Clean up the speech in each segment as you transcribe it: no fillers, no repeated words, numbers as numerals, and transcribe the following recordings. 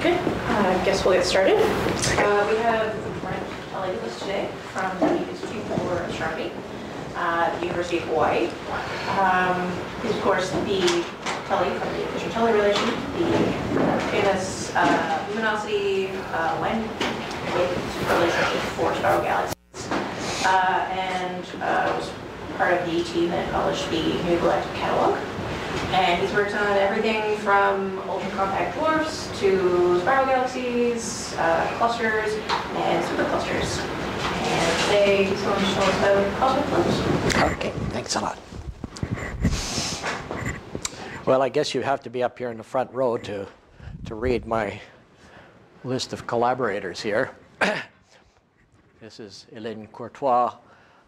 Good. I guess we'll get started. We have Brent Tully with us today from the Institute for Astronomy at the University of Hawaii. He's, of course, the Tully from the Fisher-Tully relation, the famous luminosity line relationship for spiral galaxies, and was part of the team that published the New Galactic Catalog. And he's worked on everything from ultra-compact dwarfs to spiral galaxies, clusters, and superclusters. And today he's going to show us about cosmic flows. Okay, thanks a lot. Well, I guess you have to be up here in the front row to read my list of collaborators here. This is Hélène Courtois,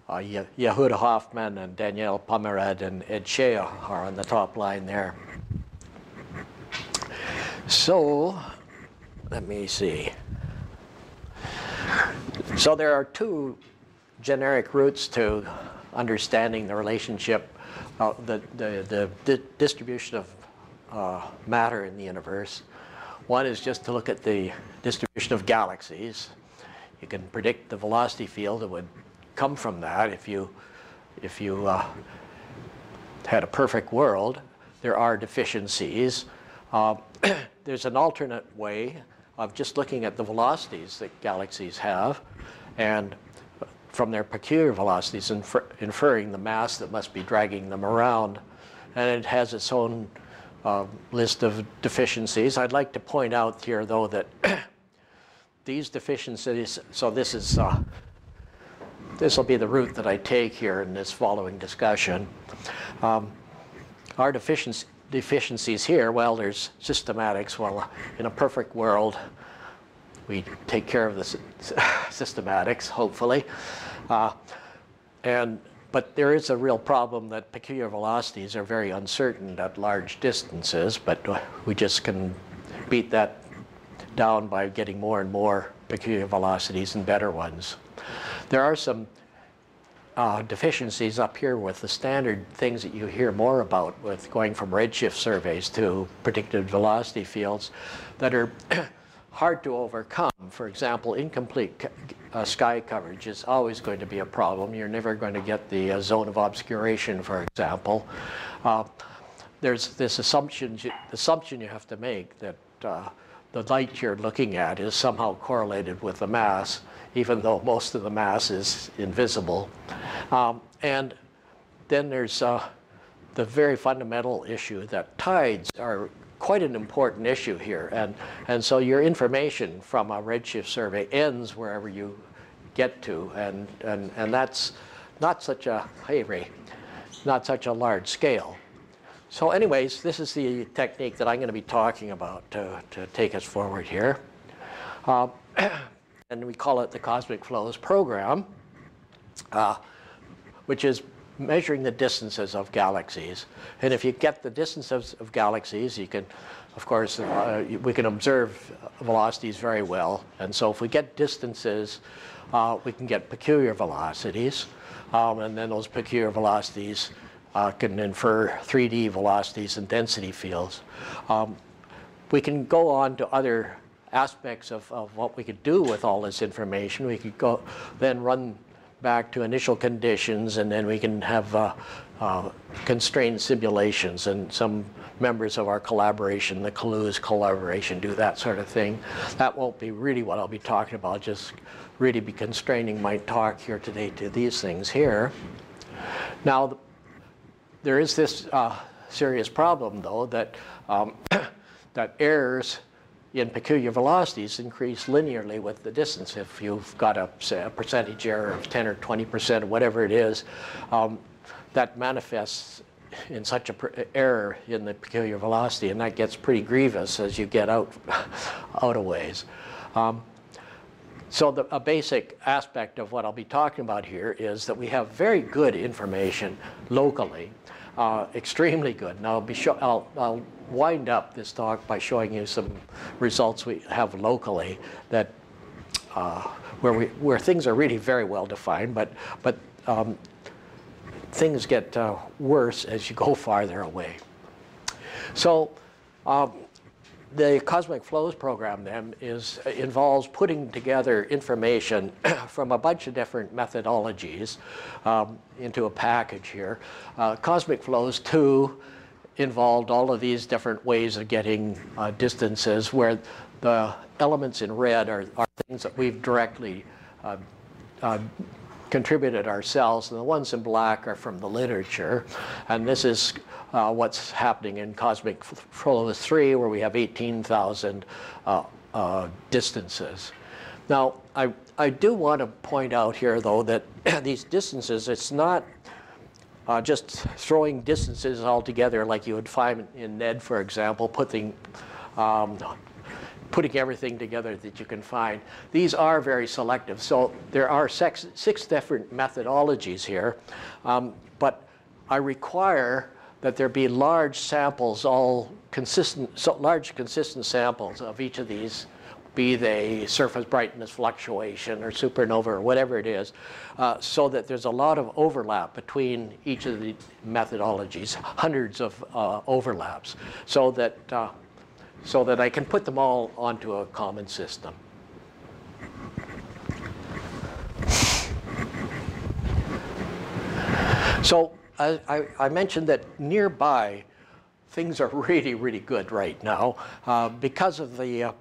Yehuda Hoffman and Danielle Pomerad and Ed Shea are on the top line there. So, let me see. So there are two generic routes to understanding the relationship, the distribution of matter in the universe. One is just to look at the distribution of galaxies. You can predict the velocity field that would come from that if you had a perfect world. There are deficiencies. There's an alternate way of just looking at the velocities that galaxies have, and from their peculiar velocities, inferring the mass that must be dragging them around. And it has its own list of deficiencies. I'd like to point out here, though, that these deficiencies, so this will be the route that I take here in this following discussion. Our deficiencies here, well, there's systematics. Well, in a perfect world, we take care of the systematics, hopefully. But there is a real problem that peculiar velocities are very uncertain at large distances, but we just can beat that down by getting more and more peculiar velocities and better ones. There are some deficiencies up here with the standard things that you hear more about with going from redshift surveys to predicted velocity fields that are hard to overcome. For example, incomplete sky coverage is always going to be a problem. You're never going to get the zone of obscuration, for example. There's this assumption you have to make that the light you're looking at is somehow correlated with the mass, even though most of the mass is invisible. And then there's the very fundamental issue that tides are quite an important issue here. And so your information from a redshift survey ends wherever you get to. And that's not such a, hey Ray, not such a large scale. So anyways, this is the technique that I'm going to be talking about to take us forward here. And we call it the Cosmicflows program, which is measuring the distances of galaxies. And if you get the distances of galaxies, you can, of course, we can observe velocities very well. And so if we get distances, we can get peculiar velocities. And then those peculiar velocities can infer 3D velocities and density fields. We can go on to other aspects of what we could do with all this information. We could go then run back to initial conditions, and then we can have constrained simulations, and some members of our collaboration, the Clues collaboration, do that sort of thing. That won't be really what I'll be talking about, just really be constraining my talk here today to these things here. Now, there is this serious problem, though, that that errors in peculiar velocities increase linearly with the distance. If you've got say, a percentage error of 10 or 20% or whatever it is, that manifests in such an error in the peculiar velocity, and that gets pretty grievous as you get out a ways. So a basic aspect of what I'll be talking about here is that we have very good information locally, extremely good. And I'll wind up this talk by showing you some results we have locally that where things are really very well defined, but things get worse as you go farther away. So the Cosmicflows program then involves putting together information from a bunch of different methodologies into a package here. Cosmicflows 2 involved all of these different ways of getting distances, where the elements in red are things that we've directly contributed ourselves, and the ones in black are from the literature. And this is what's happening in Cosmicflows 3, where we have 18,000 distances. Now, I do want to point out here, though, that these distances, it's not just throwing distances all together like you would find in NED, for example, putting everything together that you can find. These are very selective. So there are six different methodologies here, but I require that there be large samples, all consistent, so large consistent samples of each of these, be they surface brightness fluctuation or supernova or whatever it is, so that there's a lot of overlap between each of the methodologies, hundreds of overlaps, so that I can put them all onto a common system. So I mentioned that nearby things are really, really good right now because of the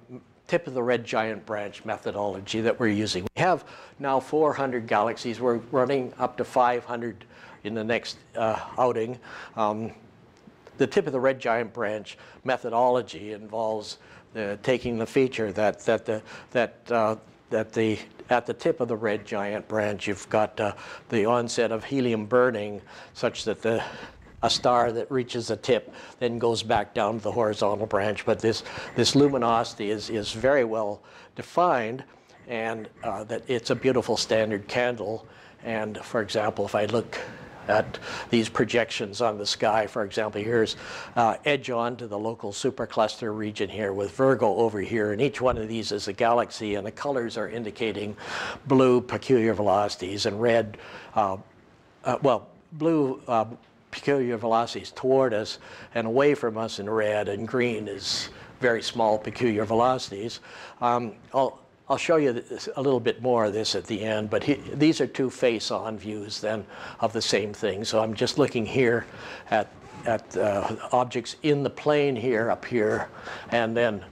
tip of the red giant branch methodology that we're using. We have now 400 galaxies. We're running up to 500 in the next outing. The tip of the red giant branch methodology involves taking the feature that at the tip of the red giant branch, you've got the onset of helium burning, such that a star that reaches the tip then goes back down to the horizontal branch. But this luminosity is very well defined, and that it's a beautiful standard candle. And for example, if I look at these projections on the sky, for example, here's edge on to the local supercluster region here with Virgo over here, and each one of these is a galaxy, and the colors are indicating blue peculiar velocities and red, blue peculiar velocities toward us and away from us in red, and green is very small peculiar velocities. I'll show you a little bit more of this at the end, but these are two face-on views then of the same thing. So I'm just looking here at objects in the plane here, up here, and then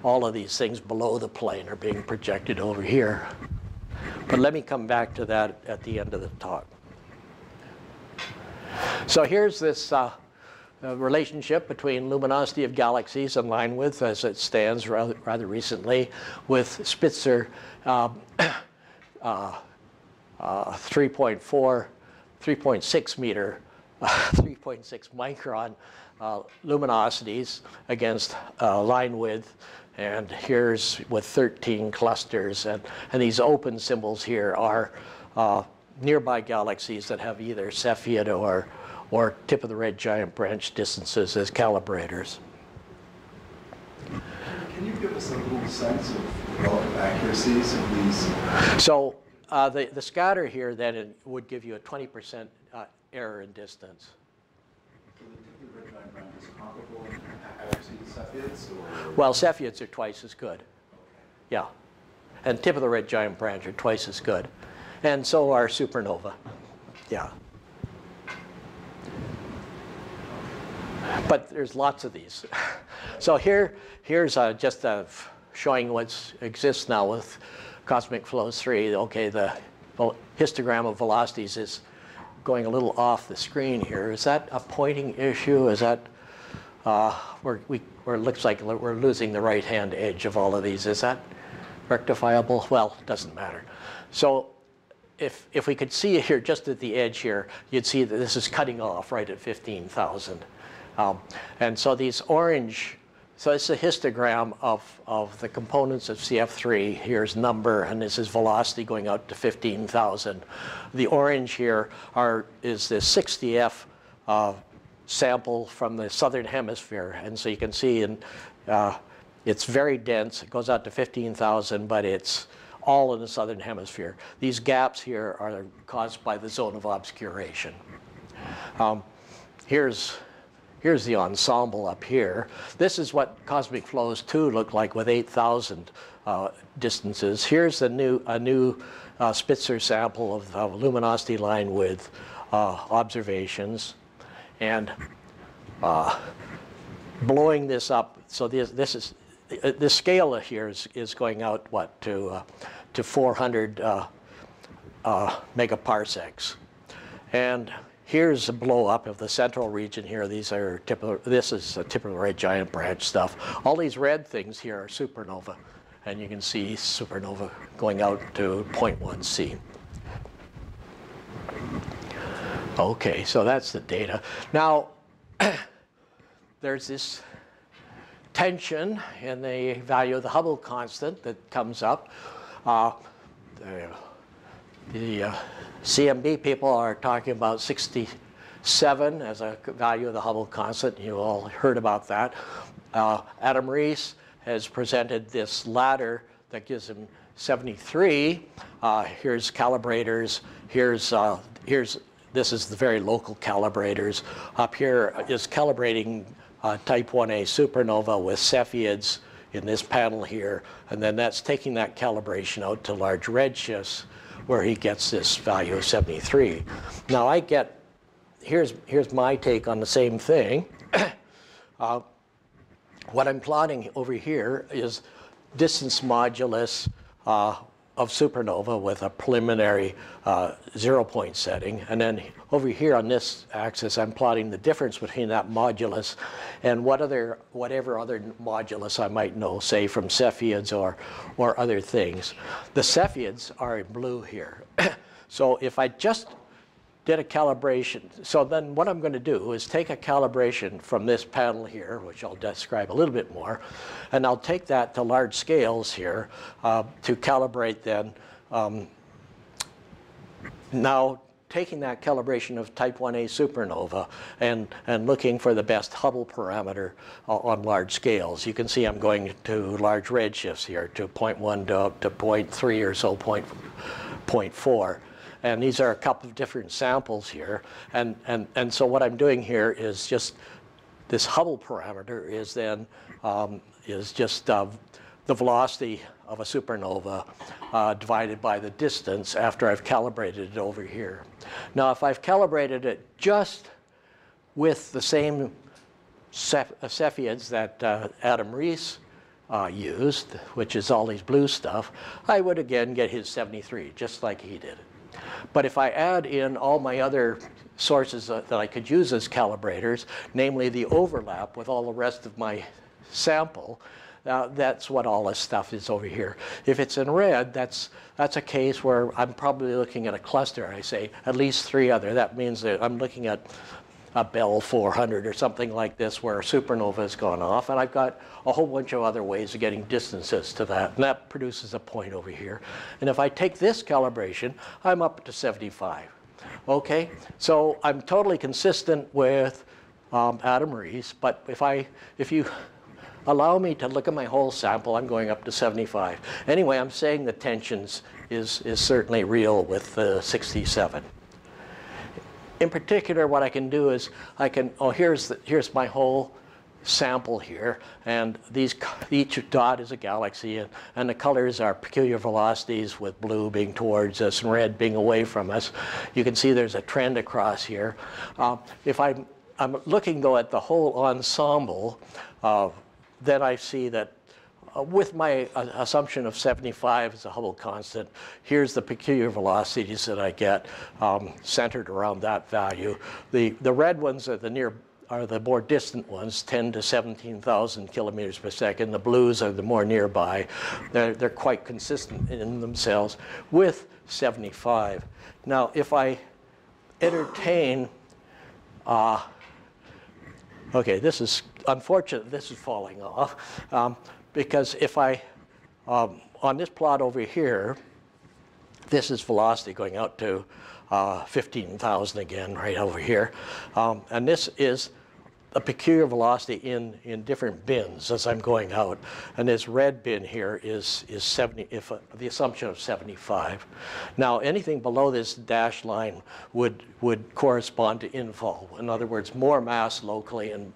all of these things below the plane are being projected over here. But let me come back to that at the end of the talk. So here's this relationship between luminosity of galaxies and line width as it stands rather recently, with Spitzer 3.6 meter, 3.6 micron luminosities against line width. And here's with 13 clusters. And these open symbols here are nearby galaxies that have either Cepheid or tip of the red giant branch distances as calibrators. Can you give us a little sense of relative accuracies of these? So the scatter here then would give you a 20% error in distance. So the tip of the red giant branch is comparable in accuracy to Cepheids? Well, Cepheids are twice as good. Okay. Yeah. And tip of the red giant branch are twice as good. And so are supernova. Yeah. But there's lots of these. So here's just showing what exists now with Cosmicflows 3. Okay, the histogram of velocities is going a little off the screen here. Is that a pointing issue? Is that where it looks like we're losing the right-hand edge of all of these? Is that rectifiable? Well, it doesn't matter. So if we could see it here just at the edge here, you'd see that this is cutting off right at 15,000. And so these orange, so it's a histogram of the components of CF3. Here's number, and this is velocity going out to 15,000. The orange here is the 60F sample from the southern hemisphere. And so you can see it's very dense. It goes out to 15,000, but it's all in the southern hemisphere. These gaps here are caused by the zone of obscuration. here's the ensemble up here. This is what Cosmicflows 2 looked like with 8,000 distances. Here's a new Spitzer sample of luminosity line with observations, and blowing this up. So this scale here is going out what to 400 megaparsecs, and here's a blow up of the central region here. These are typical. This is a typical red giant branch stuff. All these red things here are supernova, and you can see supernova going out to 0.1 C. Okay, so that's the data. Now, there's this tension in the value of the Hubble constant that comes up. The CMB people are talking about 67 as a value of the Hubble constant. You all heard about that. Adam Rees has presented this ladder that gives him 73. Here's calibrators. This is the very local calibrators. Up here is calibrating type 1a supernova with Cepheids in this panel here, and then that's taking that calibration out to large redshifts where he gets this value of 73. Now here's my take on the same thing. What I'm plotting over here is distance modulus of supernova with a preliminary 0-point setting. And then over here on this axis, I'm plotting the difference between that modulus and whatever other modulus I might know, say from Cepheids or other things. The Cepheids are in blue here. So if I just did a calibration, so then what I'm going to do is take a calibration from this panel here, which I'll describe a little bit more, and I'll take that to large scales here to calibrate then. Now, taking that calibration of type 1a supernova and looking for the best Hubble parameter on large scales. You can see I'm going to large redshifts here, to 0.1 to 0.3 or so, 0.4. And these are a couple of different samples here. And so what I'm doing here is just this Hubble parameter is then the velocity of a supernova divided by the distance after I've calibrated it over here. Now, if I've calibrated it just with the same Cepheids that Adam Rees used, which is all these blue stuff, I would again get his 73, just like he did. But if I add in all my other sources that I could use as calibrators, namely the overlap with all the rest of my sample, that's what all this stuff is over here. If it's in red, that's a case where I'm probably looking at a cluster. I say at least 3 other. That means that I'm looking at a Bell 400 or something like this where a supernova has gone off, and I've got a whole bunch of other ways of getting distances to that, and that produces a point over here. And if I take this calibration, I'm up to 75. Okay, so I'm totally consistent with Adam Rees, but if you allow me to look at my whole sample, I'm going up to 75. Anyway, I'm saying the tensions is certainly real with the 67. In particular, what I can do is here's my whole sample here, and each dot is a galaxy, and the colors are peculiar velocities, with blue being towards us and red being away from us. You can see there's a trend across here. If I'm looking though at the whole ensemble, then I see that with my assumption of 75 as a Hubble constant, here's the peculiar velocities that I get centered around that value. The red ones are the more distant ones, 10 to 17,000 kilometers per second. The blues are the more nearby. They're quite consistent in themselves with 75. Now, if I entertain, okay, this is unfortunate. This is falling off. Because if on this plot over here, this is velocity going out to 15,000 again, right over here. And this is a peculiar velocity in different bins as I'm going out. And this red bin here is 70, the assumption of 75. Now, anything below this dashed line would correspond to infall. In other words, more mass locally and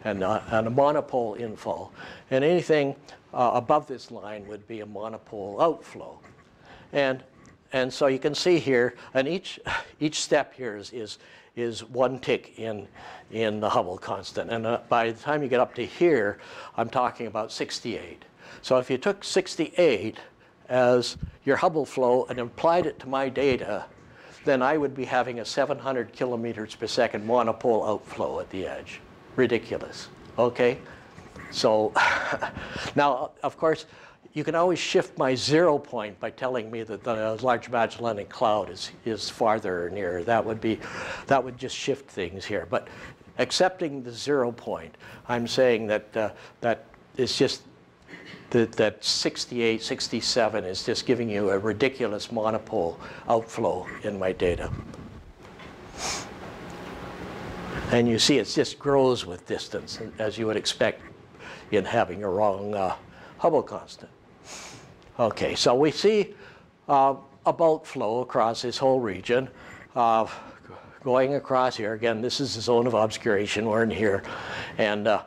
a monopole infall. And anything above this line would be a monopole outflow. And so you can see here, and each step here is one tick in the Hubble constant. And by the time you get up to here, I'm talking about 68. So if you took 68 as your Hubble flow and applied it to my data, then I would be having a 700 kilometers per second monopole outflow at the edge. Ridiculous, okay? So now, of course, you can always shift my 0 point by telling me that the Large Magellanic Cloud is farther or nearer. That would just shift things here. But accepting the 0 point, I'm saying that it's just that 68, 67 is just giving you a ridiculous monopole outflow in my data. And you see it just grows with distance, as you would expect in having a wrong Hubble constant. Okay, so we see a bulk flow across this whole region, going across here. Again, this is the zone of obscuration. We're in here, and the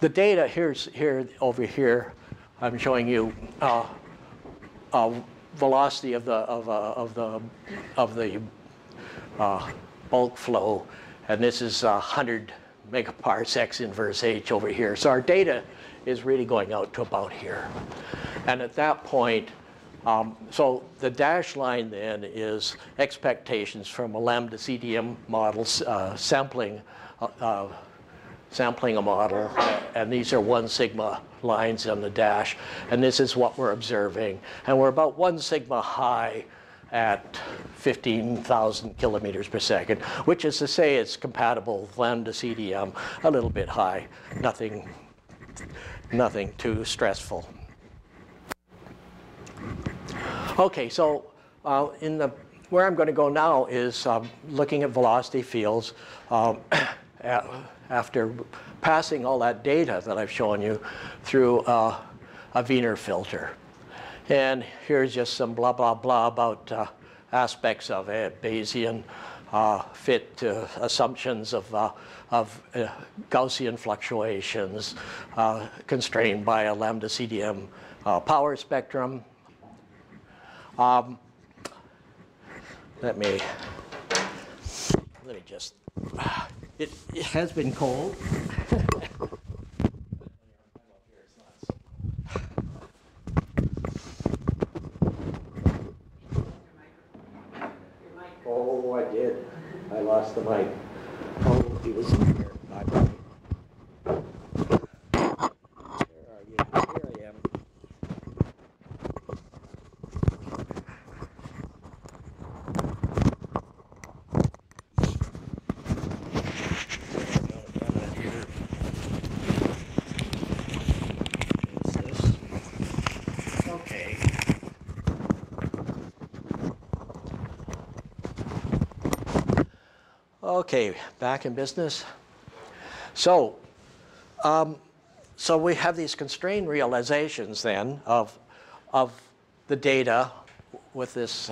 data over here. I'm showing you velocity of the bulk flow, and this is 100 megaparsecs inverse h over here. So our data is really going out to about here. And at that point, so the dashed line then is expectations from a lambda CDM model sampling a model, and these are 1 sigma lines on the dash, and this is what we're observing. And we're about 1 sigma high at 15,000 kilometers per second, which is to say it's compatible with lambda CDM, a little bit high, nothing too stressful. Okay, so where I'm going to go now is looking at velocity fields after passing all that data that I've shown you through a Wiener filter. And here's just some blah, blah, blah about aspects of it, Bayesian fit to assumptions of Gaussian fluctuations constrained by a lambda CDM power spectrum. Let me just, it has been cold. Oh, I did. I lost the mic. Oh, he was in here. Where are you? Here I am. Okay. Okay, back in business. So, so we have these constrained realizations then of the data with this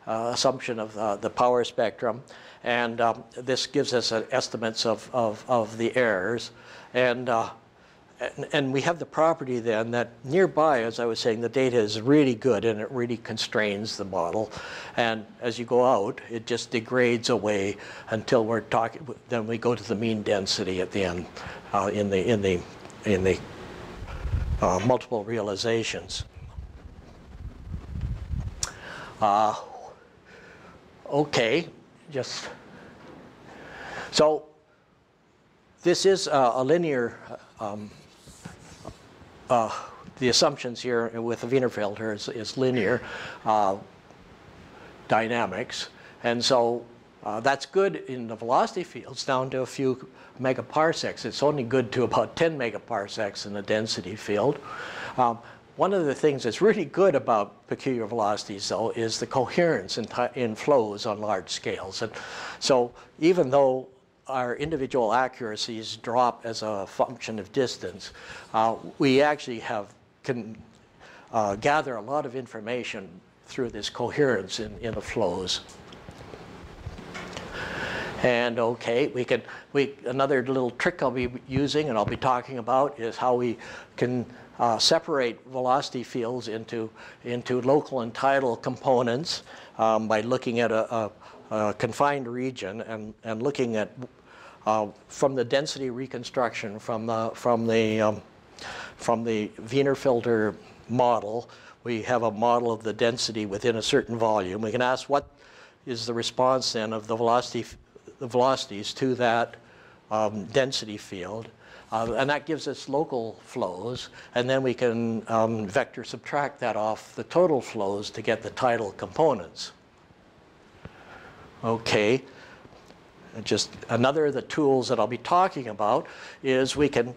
assumption of the power spectrum, and this gives us estimates of the errors, and we have the property then that nearby, as I was saying, the data is really good and it really constrains the model. And as you go out, it just degrades away until we're talking. Then we go to the mean density at the end in the multiple realizations. Okay, just so this is a linear. The assumptions here with the Wiener filter is linear dynamics, and so that's good in the velocity fields down to a few megaparsecs. It's only good to about 10 megaparsecs in the density field. One of the things that's really good about peculiar velocities, though, is the coherence in flows on large scales. And so even though our individual accuracies drop as a function of distance, we actually can gather a lot of information through this coherence in the flows. And okay, another little trick I'll be using and I'll be talking about is how we can separate velocity fields into local and tidal components by looking at a confined region and looking at from the density reconstruction from the Wiener filter model. We have a model of the density within a certain volume. We can ask what is the response then of the velocities to that density field. And that gives us local flows, and then we can vector subtract that off the total flows to get the tidal components. Okay, and just another of the tools that I'll be talking about is we can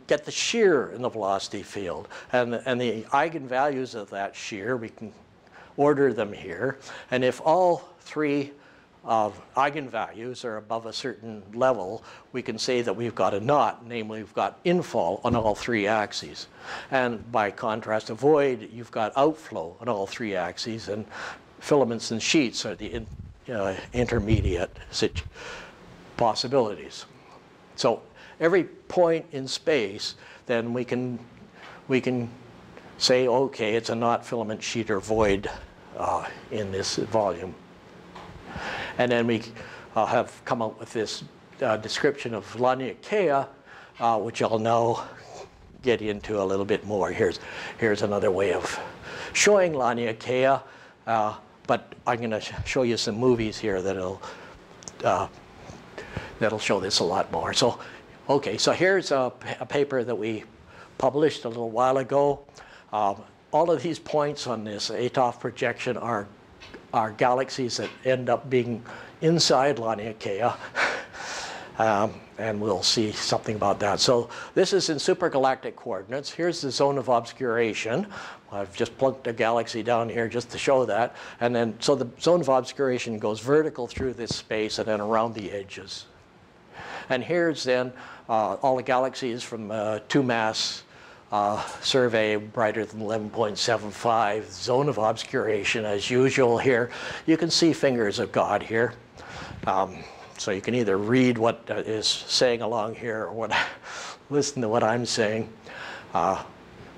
get the shear in the velocity field, and the eigenvalues of that shear, we can order them here, and if all three eigenvalues are above a certain level, we can say that we've got a knot, namely we've got infall on all three axes. And by contrast, a void, you've got outflow on all three axes, and filaments and sheets are the intermediate possibilities. So every point in space, then we can say, okay, it's a knot, filament, sheet, or void in this volume. And then we have come up with this description of Laniakea, which I'll now get into a little bit more. Here's another way of showing Laniakea, but I'm going to show you some movies here that'll show this a lot more. So, okay, so here's a paper that we published a little while ago. All of these points on this ATOF projection are galaxies that end up being inside Laniakea, and we'll see something about that. So this is in supergalactic coordinates. Here's the zone of obscuration. I've just plunked a galaxy down here just to show that. And then, so the zone of obscuration goes vertical through this space and then around the edges. And here's then all the galaxies from 2-mass survey brighter than 11.75, zone of obscuration as usual here. You can see fingers of God here. So you can either read what is saying along here or listen to what I'm saying.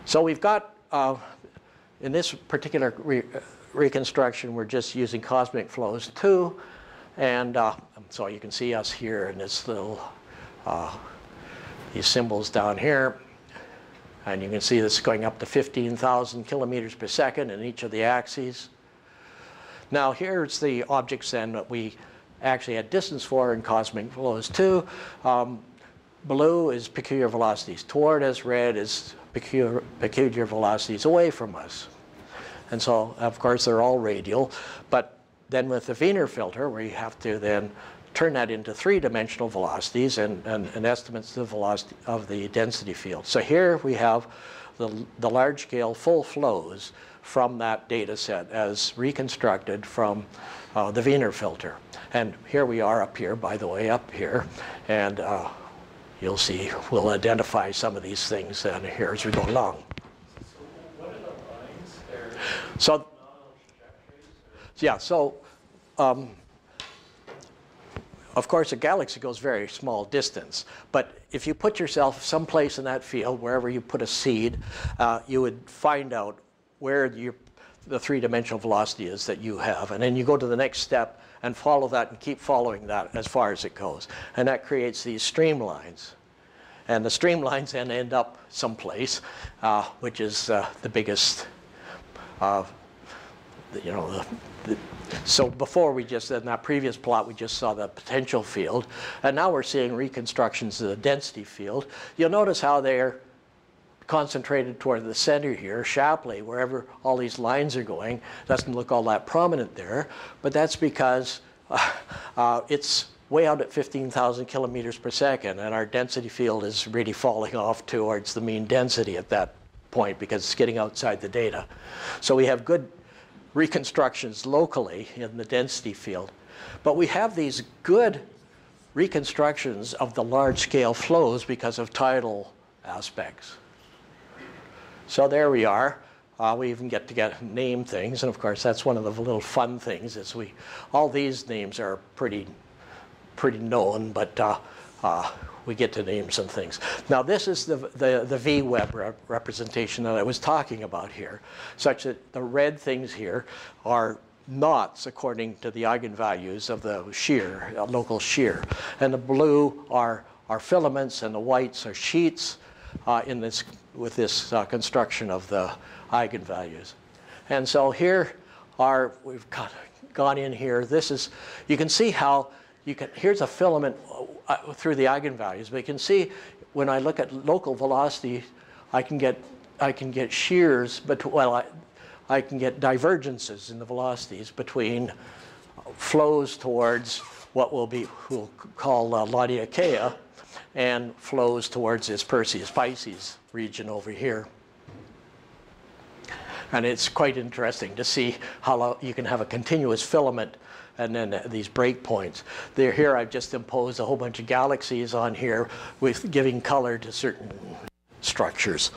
So we've got, in this particular reconstruction, we're just using Cosmicflows 2. And so you can see us here in this little, these symbols down here. And you can see this going up to 15,000 kilometers per second in each of the axes. Now here's the objects then that we actually had distance for in Cosmicflows 2. Blue is peculiar velocities toward us, red is peculiar velocities away from us. And so, of course, they're all radial. But then with the Wiener filter, we have to then turn that into three-dimensional velocities and estimates of the velocity of the density field. So here we have the large-scale full flows from that data set as reconstructed from the Wiener filter. And here we are up here, by the way, up here. And you'll see, we'll identify some of these things here as we go along. So what are the lines there? So, yeah, so of course, a galaxy goes very small distance, but if you put yourself someplace in that field, wherever you put a seed, you would find out where the three-dimensional velocity is that you have, and then you go to the next step and follow that and keep following that as far as it goes, and that creates these streamlines, and the streamlines then end up someplace, which is the biggest. So before we just, in that previous plot, we just saw the potential field, and now we're seeing reconstructions of the density field. You'll notice how they're concentrated toward the center here. Shapley, wherever all these lines are going, doesn't look all that prominent there, but that's because it's way out at 15,000 kilometers per second, and our density field is really falling off towards the mean density at that point because it's getting outside the data. So we have good reconstructions locally in the density field. But we have these good reconstructions of the large-scale flows because of tidal aspects. So there we are. We even get to name things, and of course that's one of the little fun things is all these names are pretty known, but we get to name some things. Now this is the V-Web representation that I was talking about here, such that the red things here are knots according to the eigenvalues of the shear, local shear, and the blue are filaments, and the whites are sheets with this construction of the eigenvalues. And so here we've gone in here. This is, you can see how here's a filament through the eigenvalues, but you can see when I look at local velocity, I can get shears, but I can get divergences in the velocities between flows towards what we'll call Laniakea, and flows towards this Perseus-Pisces region over here. And it's quite interesting to see how you can have a continuous filament and then these breakpoints. Here I've just imposed a whole bunch of galaxies on here with giving color to certain structures.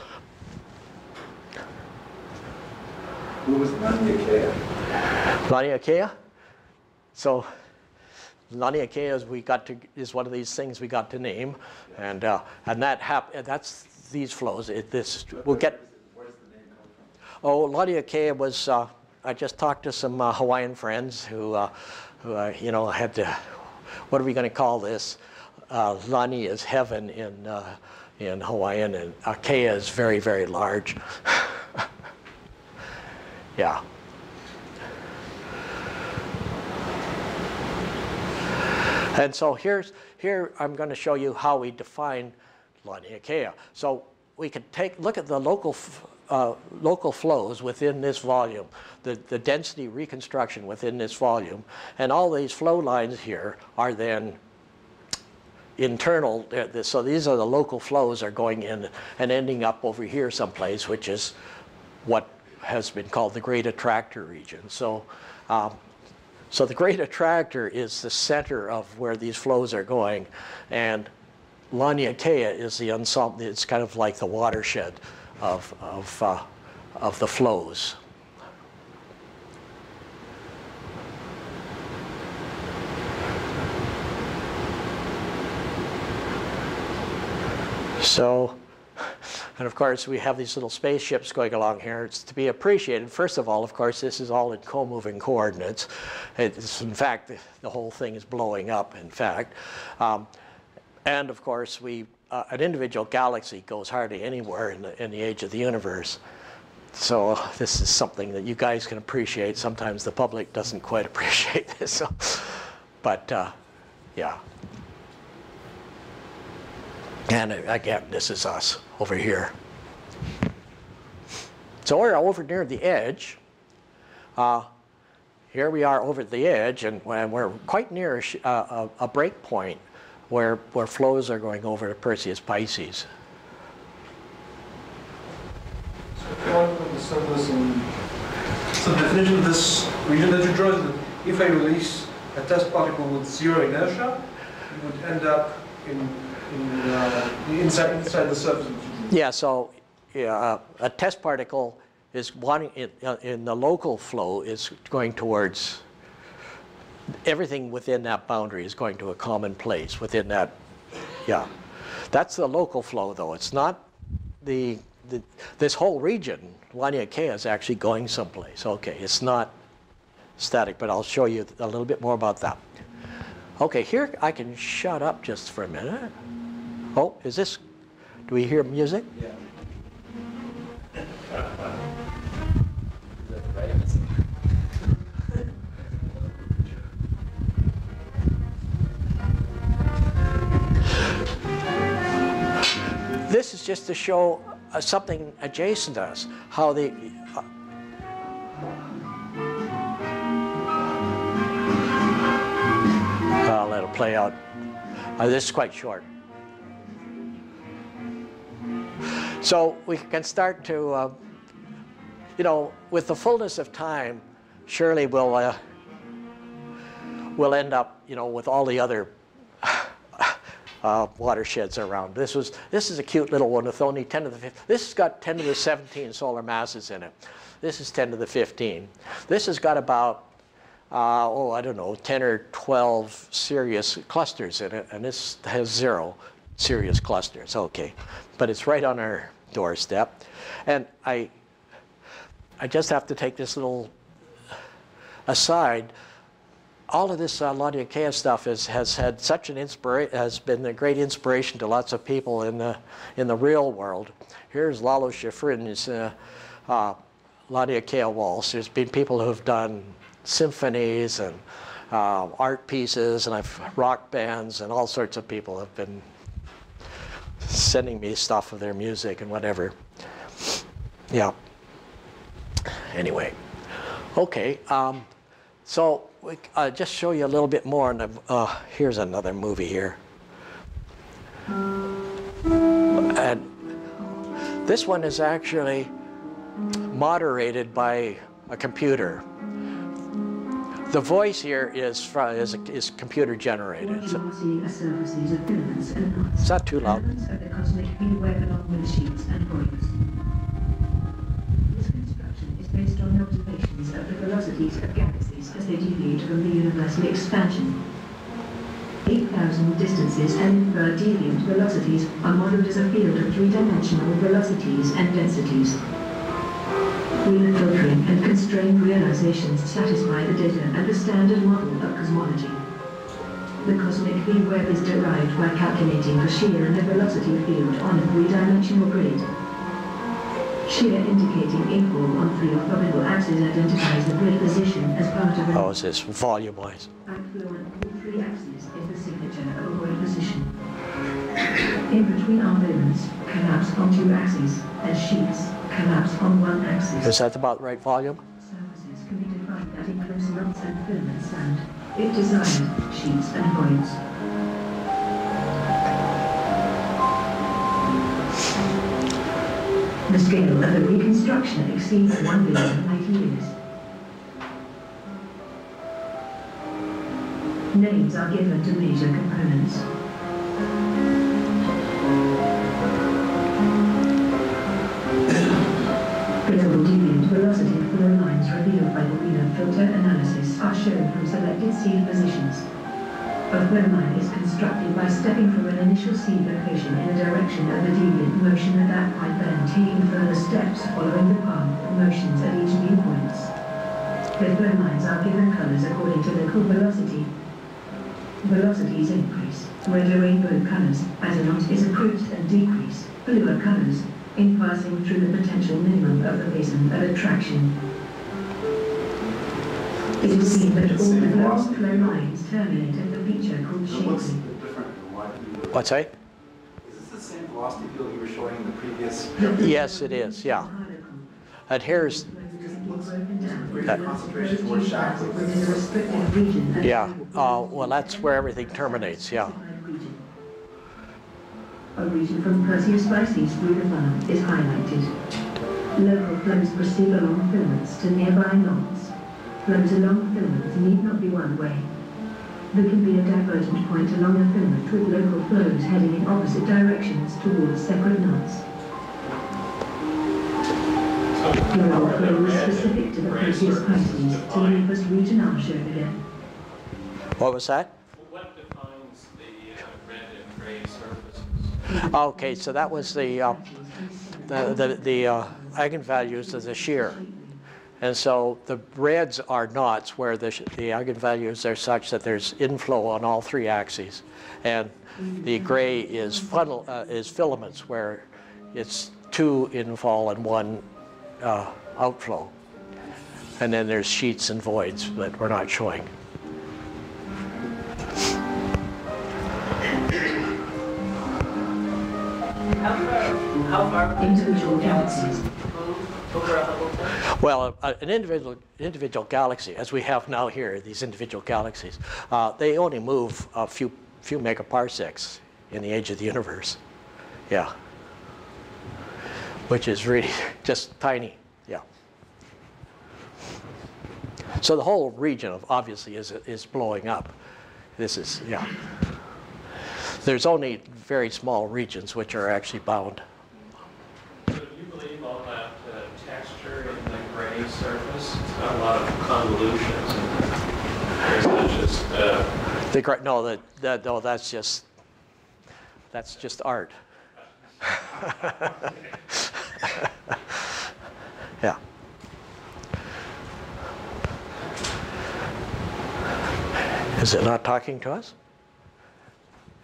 Who was Laniakea? Laniakea? So Laniakea is one of these things we got to name, and that's these flows. We'll get. Where does the name come from? Oh, Laniakea was. I just talked to some Hawaiian friends who had to. What are we going to call this? Lani is heaven in Hawaiian, and Akea is very, very large. Yeah. And so here I'm going to show you how we define Laniakea. So we could look at the local flows within this volume, the density reconstruction within this volume, and all these flow lines here are then internal. So these are the local flows are going in and ending up over here someplace, which is what has been called the great attractor region. So the great attractor is the center of where these flows are going, and Laniakea is the ensemble. It's kind of like the watershed of the flows. So, and of course we have these little spaceships going along here. It's to be appreciated. First of all, of course, this is all in co-moving coordinates. It's, in fact, the whole thing is blowing up, in fact. And of course, an individual galaxy goes hardly anywhere in the age of the universe. So this is something that you guys can appreciate. Sometimes the public doesn't quite appreciate this. So, but yeah. And again, this is us over here. So we're over near the edge. Here we are over the edge, and we're quite near a break point where flows are going over to Perseus-Pisces. So if you want to understand this, so the definition of this region that you draw is that if I release a test particle with zero inertia, you would end up inside the surface of the region. Yeah, so a test particle is in the local flow is going towards everything within that boundary is going to a common place within that. Yeah, that's the local flow, though. It's not this whole region. Laniakea is actually going someplace. Okay, it's not static, but I'll show you a little bit more about that. Okay, here I can shut up just for a minute. Oh, do we hear music? Yeah. This is just to show something adjacent to us, how the I'll let it play out. This is quite short. So we can start to, with the fullness of time, surely we'll we'll end up, you know, with all the other watersheds around. This is a cute little one with only 10 to the 15. This has got 10 to the 17 solar masses in it. This is 10 to the 15. This has got about, I don't know, 10 or 12 Sirius clusters in it, and this has 0 Sirius clusters. Okay, but it's right on our doorstep, and I just have to take this little aside. All of this Laodicea stuff has had such an has been a great inspiration to lots of people in the real world. Here's Lalo Schifrin's Laodicea waltz. There's been people who have done symphonies and art pieces, and rock bands, and all sorts of people have been sending me stuff of their music and whatever. Yeah. Anyway, okay. So just show you a little bit more. And here's another movie here. And this one is actually moderated by a computer. The voice here is computer generated. So it's not too loud. The cosmic web along with sheets and points. This construction is based on observations of the velocities of galaxies as they deviate from the universal expansion. 8,000 distances and inferred deviant velocities are modeled as a field of three-dimensional velocities and densities. Wheeler filtering and constrained realizations satisfy the data and the standard model of cosmology. The cosmic V-web is derived by calculating the shear and the velocity field on a three-dimensional grid. Shear indicating equal on 3 orthogonal axes identifies the grid position as part of Oh, is this volume-wise? Backflow on all 3 axes is the signature of a grid position. In between are moments, collapse on 2 axes, and sheets, collapse on 1 axis. Is that about the right volume? Surfaces can be defined that includes knots and filaments and, if desired, sheets and points. The scale of the reconstruction exceeds 1 billion light years. Names are given to major components. Global deviant velocity flow lines revealed by the Wheeler filter analysis are shown from selected seed positions. A flow line is constructed by stepping from an initial seed location in the direction of the deviant motion at that point, then taking further steps following the path of motions at each new point. The flow lines are given colors according to local velocity. Velocities increase where the rainbow colors, as a knot, is approached, and decrease bluer colors in passing through the potential minimum of the basin of attraction. It is seen that all the long flow lines terminate at the feature called What's shaping. the different and why do you... What's that? Is this the same velocity field you were showing in the previous... Yes, it is, yeah. And here's, Greater concentration towards shacks. yeah, well, that's where everything terminates, yeah. A region from Perseus Pisces through the funnel is highlighted. Local flows proceed along filaments to nearby knots. Flows along filaments need not be one way. There can be a divergent point along a filament with local flows heading in opposite directions towards separate knots. Plural flows specific to the Perseus Pisces tenuous region are shown again. What was that? What defines the red and gray surfaces? Okay, so that was the eigenvalues of the shear. And so the reds are knots where the eigenvalues are such that there's inflow on all 3 axes. And the gray is filaments where it's 2 infall and 1 outflow. And then there's sheets and voids that we're not showing. How far Individual galaxies. over a Hubble test? Well, an individual galaxy, as we have now here, these individual galaxies, they only move a few megaparsecs in the age of the universe. Yeah. Which is really just tiny. Yeah. So the whole region obviously is blowing up. This is, yeah. There's only very small regions which are actually bound. So do you believe all that texture in the gray surface? It's got a lot of convolutions in there. Or is that just... No, that's just art. Yeah. Is it not talking to us?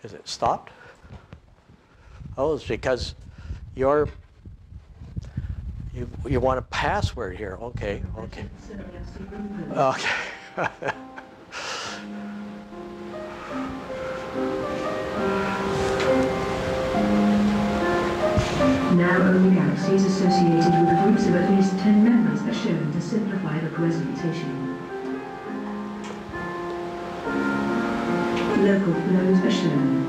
Is it stopped? Oh, it's because you want a password here. Okay, okay. Okay. Now only galaxies associated with groups of at least 10 members are shown to simplify the presentation. Local flows are shown.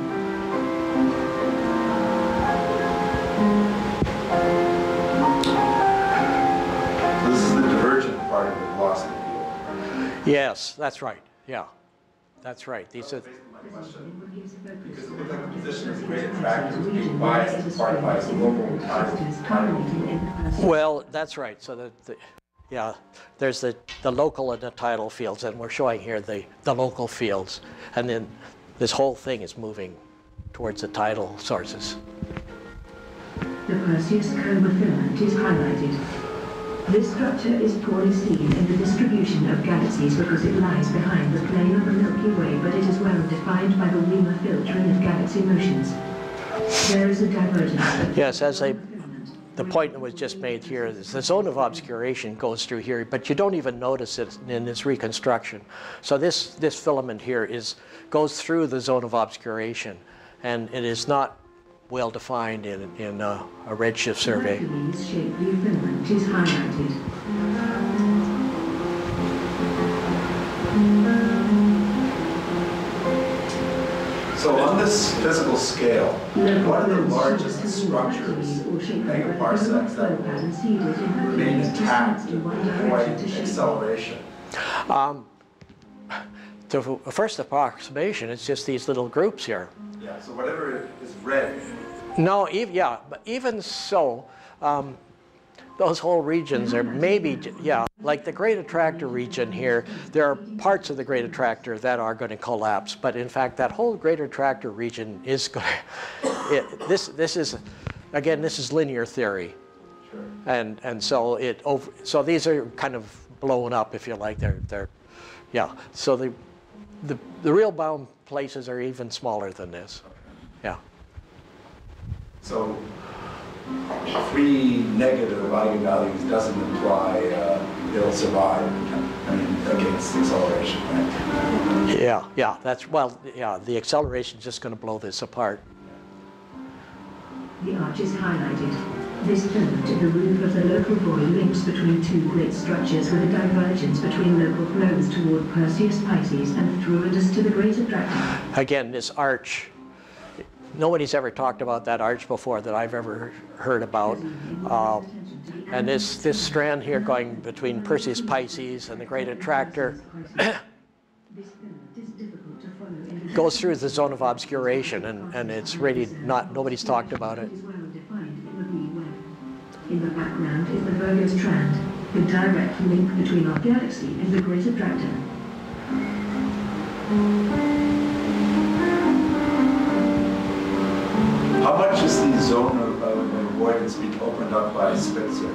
This is the divergent part of the velocity field. Yes, that's right. Yeah, that's right. These are. My question, because it looked like the position of the great attractor was being biased in part by the local tidal. Well, that's right. So yeah, there's the local and the tidal fields, and we're showing here the local fields, and then this whole thing is moving towards the tidal sources. The Perseus coma filament is highlighted. This structure is poorly seen in the distribution of galaxies because it lies behind the plane of the Milky Way, but it is well defined by the Wheeler filtering of galaxy motions. There is a divergence. Yes, the point that was just made here is the zone of obscuration goes through here, but you don't even notice it in this reconstruction. So this filament here goes through the zone of obscuration, and it is not well defined in a redshift survey. Hercules shaped blue filament is highlighted. So on this physical scale, what are the largest structures, megaparsecs, that will remain intact and avoid acceleration? The first approximation, it's just these little groups here. Yeah, so whatever is red. No, but even so, those whole regions are maybe, yeah, like the great attractor region here, there are parts of the great attractor that are going to collapse, but in fact that whole great attractor region is going to, this is linear theory. Sure. And so so these are kind of blown up, if you like, yeah, so the real bound places are even smaller than this. Yeah. So 3 negative eigenvalues doesn't imply they'll survive, I mean, against acceleration, right? Yeah, the acceleration is just going to blow this apart. The arch is highlighted. This filament in the roof of the local void links between two great structures with a divergence between local flows toward Perseus Pisces and Thruidus to the great attractor. Again, this arch, nobody's ever talked about that arch before that I've ever heard about. And this strand here going between Perseus Pisces and the great attractor goes through the zone of obscuration, and it's really not, nobody's talked about it. In the background is the Virgo strand, the direct link between our galaxy and the great attractor. How much is the zone of avoidance being opened up by Spitzer?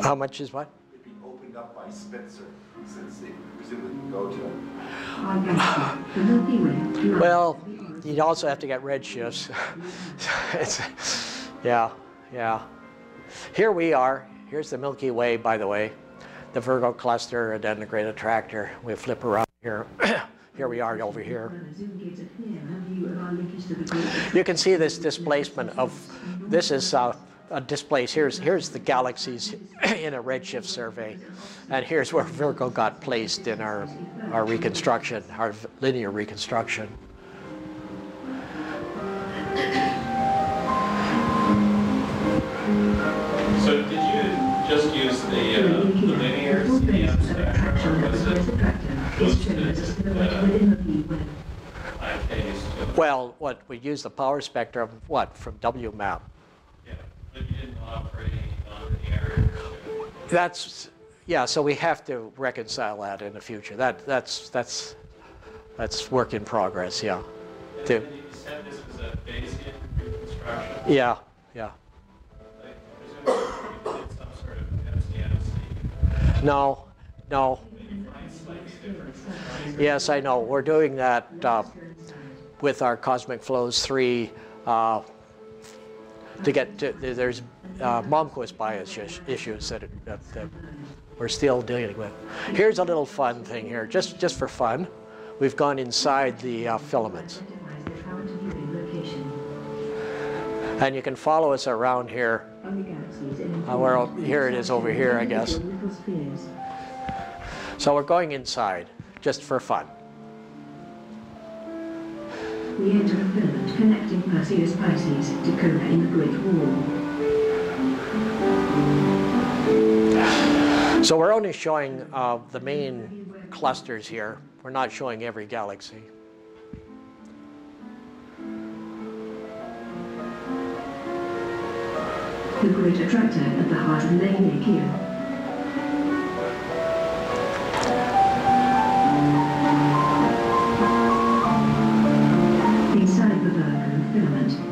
How much is what? It being opened up by Spitzer, since they presumably can go to it. Our galaxy, the Milky Way. Well, you also have to get redshifts. Yeah. Here we are. Here's the Milky Way, by the way, the Virgo cluster, and then the great attractor. We flip around here. Here we are over here. You can see this displacement of, this is a displace. Here's the galaxies in a redshift survey. And here's where Virgo got placed in our reconstruction, our linear reconstruction. So did you just use the linear CITA spectrum? on the Earth's attractor is shown as a silhouette within the P web. Well, what we use the power spectrum, what, from WMAP? Yeah, but you didn't operate on the area. That's, yeah, so we have to reconcile that in the future. That's work in progress, yeah. And then you said this was a Bayesian reconstruction? Yeah, yeah. Like, presumably you did some sort of MCMC. No, no. Yes, I know. We're doing that with our Cosmicflows 3 to get to, there's Momquist bias issues that we're still dealing with. Here's a little fun thing here, just for fun. We've gone inside the filaments. And you can follow us around here. Here it is over here, I guess. So we're going inside, just for fun. We enter a filament connecting Perseus Pisces to Coma in the Great Wall. So we're only showing the main clusters here. We're not showing every galaxy. The Great Attractor at the heart of Laniakea.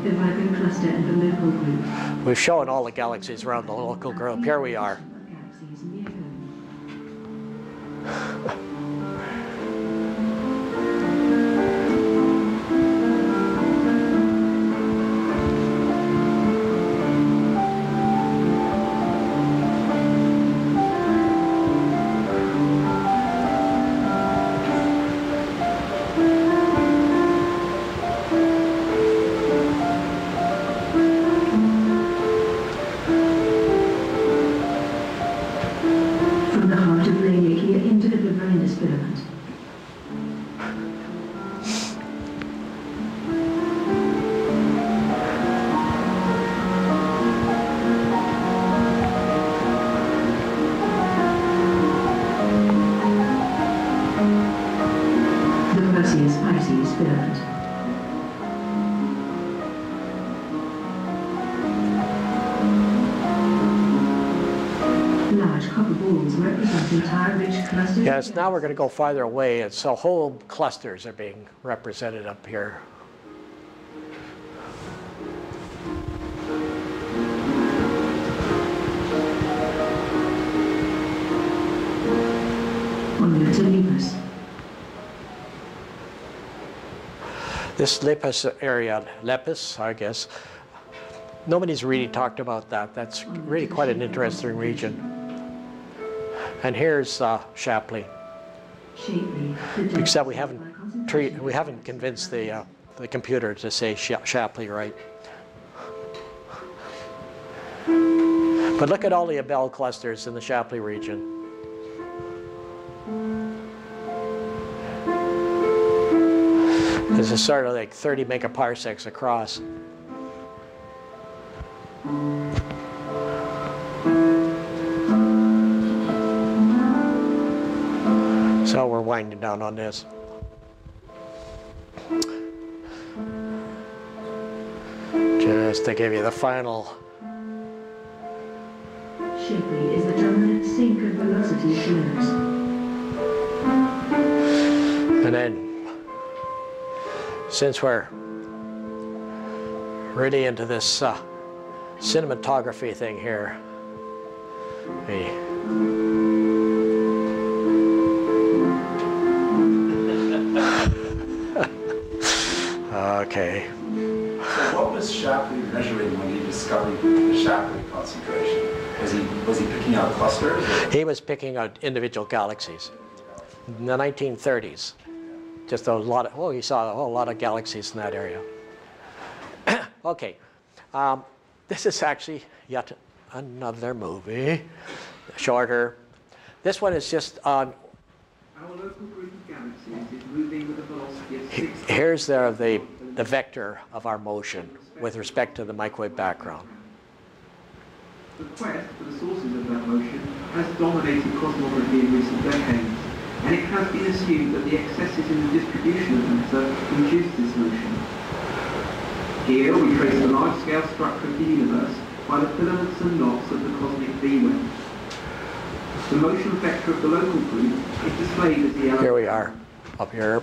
The vibrant cluster and the local group. We've shown all the galaxies around the local group. Here we are. Yes, now we're going to go farther away, and so whole clusters are being represented up here. This Lepus area, Lepus, I guess, nobody's really talked about that. That's really quite an interesting region. And here's Shapley. Except we haven't convinced the computer to say Shapley right. But look at all the Abell clusters in the Shapley region. This is sort of like 30 megaparsecs across. So we're winding down on this. Just to give you the final. Shapley is the dominant synchro velocity flows. And then, since we're really into this cinematography thing here, okay. So what was Shapley measuring when he discovered the Shapley concentration? Was he picking out clusters? Or? He was picking out individual galaxies. In the 1930s, just a lot of, he saw a whole lot of galaxies in that area. Okay, this is actually yet another movie, shorter. This one is just on. Our local group of galaxies is moving with a velocity of 6. Here's the vector of our motion with respect to the microwave background. The quest for the sources of that motion has dominated cosmography in recent decades. and it has been assumed that the excesses in the distribution of matter induce this motion. Here we trace the large-scale structure of the universe by the filaments and knots of the cosmic V-wave. The motion vector of the local group is displayed as the yellow. Here we are, up here.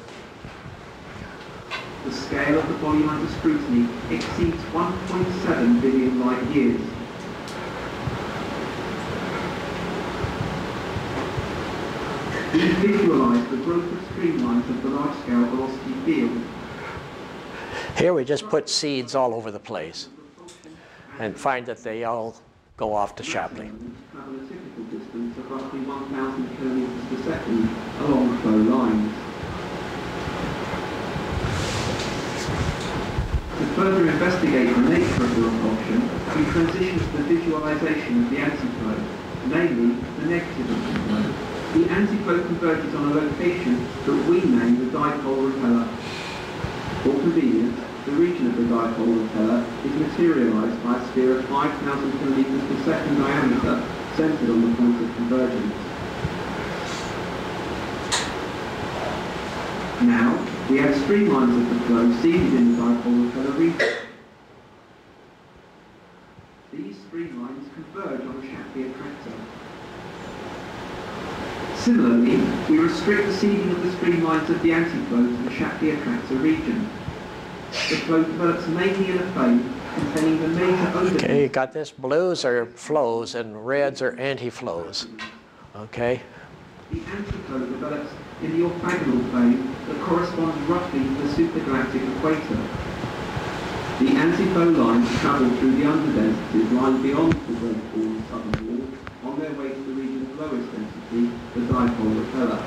The scale of the volume under scrutiny exceeds 1.7 billion light years. We visualize the growth of streamlines of the large-scale velocity field. Here we just put seeds all over the place and find that they all go off to Shapley. Travel a typical distance of roughly 1,000 kilometers per second along flow lines. To further investigate the nature of the repulsion, we transition to the visualization of the antiflow, namely the negative of the flow. The antiflow converges on a location that we name the dipole repeller. For convenience, the region of the dipole repeller is materialized by a sphere of 5,000 kilometers per second diameter centered on the point of convergence. Now, we have streamlines of the flow seeded in the dipole repeller region. These streamlines converge on a Shapley attractor. Similarly, we restrict the seeding of the streamlines of the antiflow to the Shapley attractor region. The flow develops mainly in a plane containing the major overlaps. Okay, you got this? Blues are flows and reds are antiflows. Okay? The antiflow develops in the orthogonal plane that corresponds roughly to the supergalactic equator. The antiflow lines travel through the underdensities lying beyond the Great Wall and Southern Wall on their way to the region of lowest density, the dipole repeller.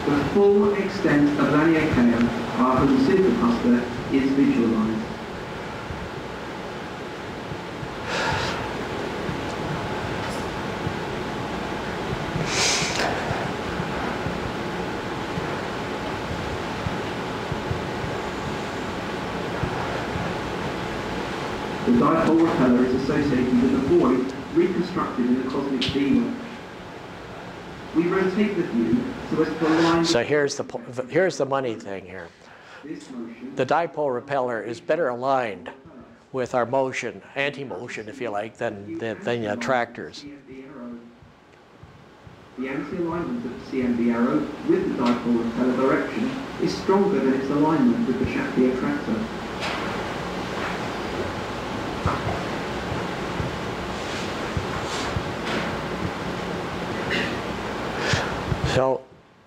The full extent of Laniakea, our home supercluster, is visualized. The dipole repeller is associated with a void reconstructed in the cosmic V-wave. We rotate the view so as to align. So here's the money thing here. The dipole repeller is better aligned with our motion, anti-motion, if you like, than the attractors. The anti-alignment of the CMB arrow with the dipole repeller direction is stronger than its alignment with the Shapley attractor. So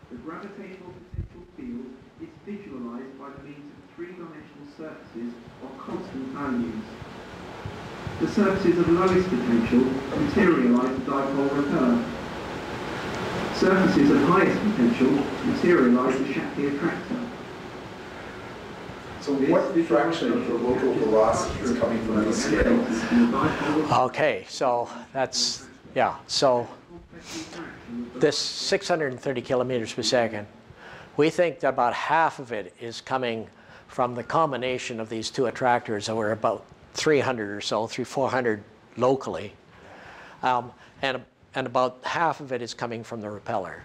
the gravitational potential field is visualized by the means of three-dimensional surfaces of constant values. The surfaces of lowest potential materialize the dipole repeller. Surfaces of highest potential materialize the Shapley attractor. So what fraction of the local velocity is coming from these scales? okay, so that's so this 630 kilometers per second, we think that about half of it is coming from the combination of these two attractors that were about 300 or so, 400 locally, and about half of it is coming from the repeller,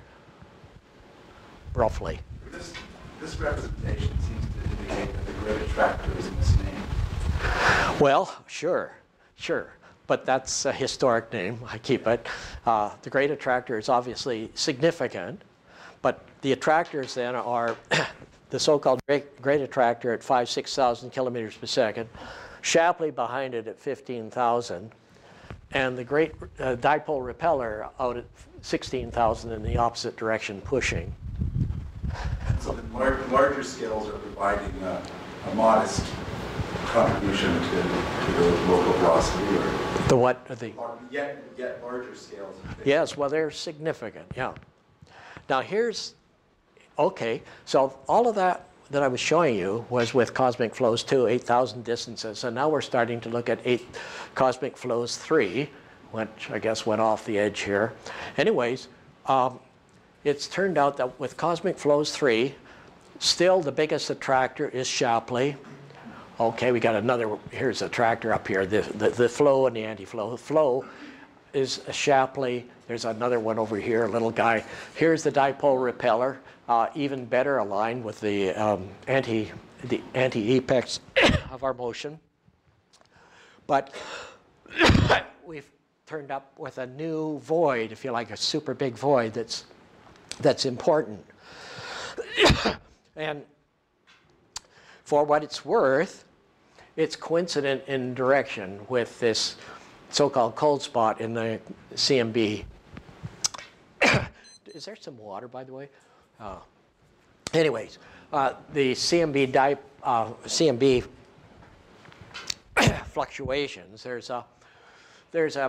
roughly. This representation seems to indicate that the great attractor is misnamed. Well, sure. But that's a historic name. I keep it. The great attractor is obviously significant, but the attractors then are the so-called great attractor at 5,000–6,000 kilometers per second, Shapley behind it at 15,000, and the great dipole repeller out at 16,000 in the opposite direction pushing. So the larger scales are providing a modest contribution to the local velocity, or the what? yet larger scales. Yes, well, they're significant, yeah. Now okay, so all of that I was showing you was with Cosmicflows 2, 8,000 distances, and now we're starting to look at Cosmicflows 3, which I guess went off the edge here. Anyways, it's turned out that with Cosmicflows 3, still the biggest attractor is Shapley. Okay, we got another, here's a attractor up here, the flow and the anti-flow. The flow is a Shapley. There's another one over here, a little guy. Here's the dipole repeller, even better aligned with the anti-apex of our motion. But we've turned up with a new void, if you like, a super big void that's important. And for what it's worth, it's coincident in direction with this so-called cold spot in the CMB. Is there some water, by the way? Anyways, the CMB fluctuations. There's a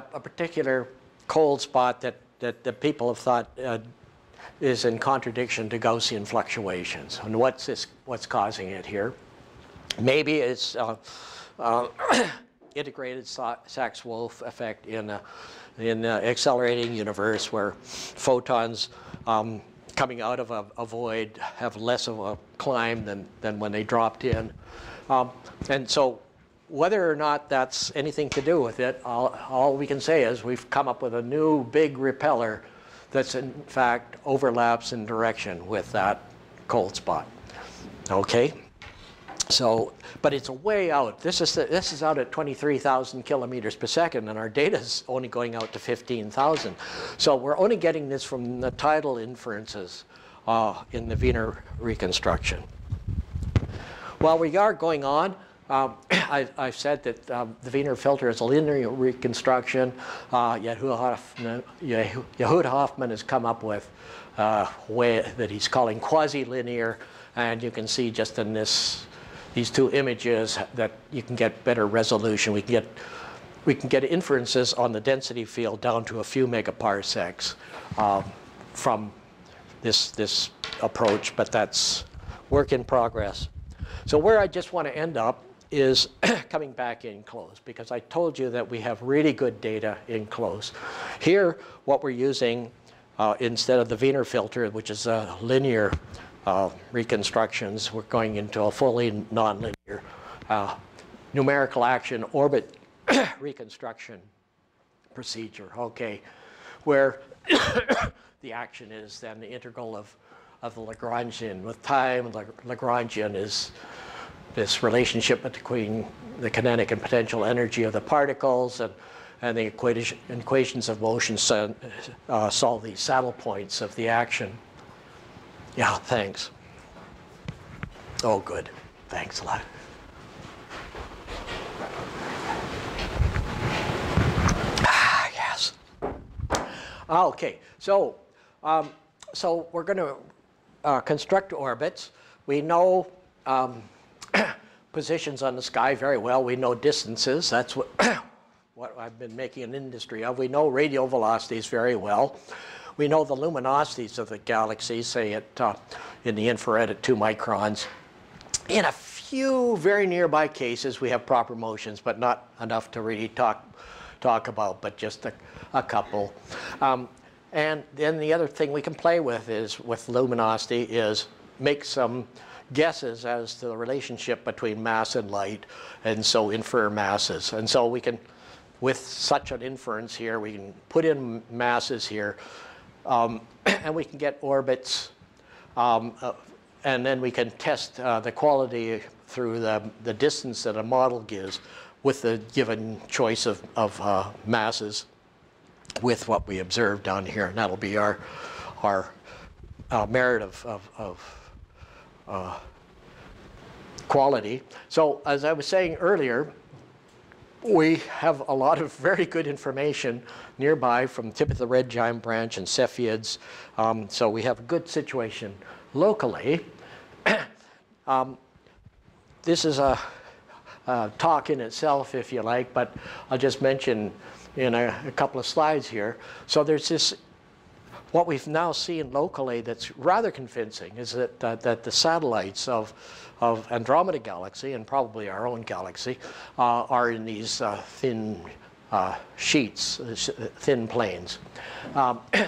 particular cold spot that the people have thought is in contradiction to Gaussian fluctuations. And what's causing it here? Maybe it's integrated Sachs-Wolf effect in an accelerating universe where photons coming out of a void have less of a climb than when they dropped in. And so whether or not that's anything to do with it, all we can say is we've come up with a new big repeller that's in fact overlaps in direction with that cold spot. Okay? So, but it's a way out. This is out at 23,000 kilometers per second, and our data is only going out to 15,000. So we're only getting this from the tidal inferences in the Wiener reconstruction. While we are going on, I've said that the Wiener filter is a linear reconstruction. Yehud Hoffman has come up with a way that he's calling quasi-linear, and you can see just in these two images that you can get better resolution. We can get inferences on the density field down to a few megaparsecs from this approach, but that's work in progress. So where I just want to end up is coming back in close, because I told you that we have really good data in close. Here, what we're using instead of the Wiener filter, which is a linear reconstructions, we're going into a fully nonlinear numerical action orbit reconstruction procedure, okay, where the action is then the integral of the Lagrangian. With time, Lagrangian is this relationship between the kinetic and potential energy of the particles, and the equations of motion solve these saddle points of the action. Yeah, thanks. Oh, good. Thanks a lot. Yes. Okay, so we're going to construct orbits. We know positions on the sky very well. We know distances. That's what I've been making an industry of. We know radial velocities very well. We know the luminosities of the galaxies, say in the infrared at 2 microns. In a few very nearby cases, we have proper motions, but not enough to really talk about, but just a couple. And then the other thing we can play with is, with luminosity, is make some guesses as to the relationship between mass and light, and so infer masses. And so we can, with such an inference here, we can put in masses here, and we can get orbits, and then we can test the quality through the distance that a model gives with the given choice of masses with what we observe down here. And that'll be our merit of quality. So as I was saying earlier, we have a lot of very good information nearby from tip of the red giant branch and Cepheids. So we have a good situation locally. This is a talk in itself, if you like, but I'll just mention in a couple of slides here. So there's this, what we've now seen locally that's rather convincing is that the satellites of Andromeda Galaxy, and probably our own galaxy, are in these thin sheets, thin planes.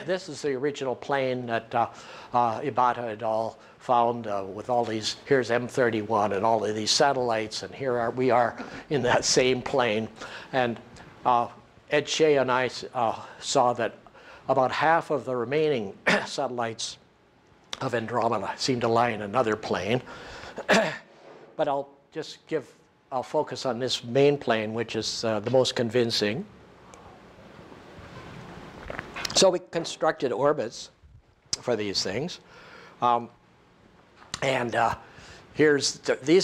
This is the original plane that Ibata et al. Found with all these, here's M31 and all of these satellites, and we are in that same plane. And Ed Shea and I saw that about half of the remaining satellites of Andromeda seem to lie in another plane. But I'll focus on this main plane, which is the most convincing. So we constructed orbits for these things. These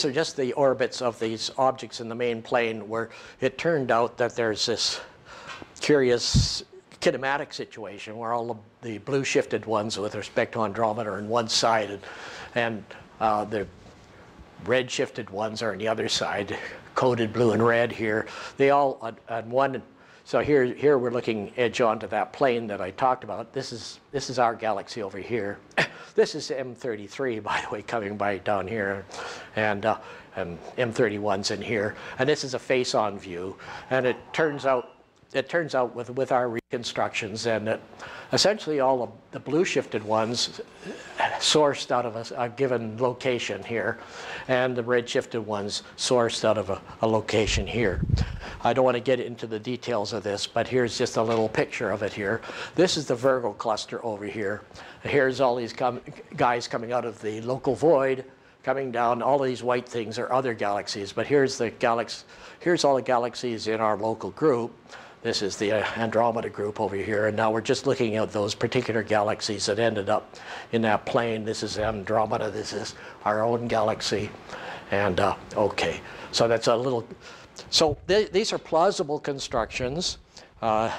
are just the orbits of these objects in the main plane, where it turned out that there's this curious kinematic situation where all of the blue shifted ones with respect to Andromeda are on one side, and the red shifted ones are on the other side, coded blue and red here. They all on one. So here we're looking edge onto that plane that I talked about. This is our galaxy over here. This is M33, by the way, coming by down here, and M31's in here. And this is a face-on view. And it turns out with our reconstructions, and that essentially all of the blue shifted ones sourced out of a given location here, and the red shifted ones sourced out of a location here. I don't want to get into the details of this, but here's just a little picture of it here. This is the Virgo cluster over here. Here's all these guys coming out of the local void, coming down. All of these white things are other galaxies, but here's all the galaxies in our local group. This is the Andromeda group over here, and now we're just looking at those particular galaxies that ended up in that plane. This is Andromeda, this is our own galaxy, and okay. So that's a little, so these are plausible constructions. The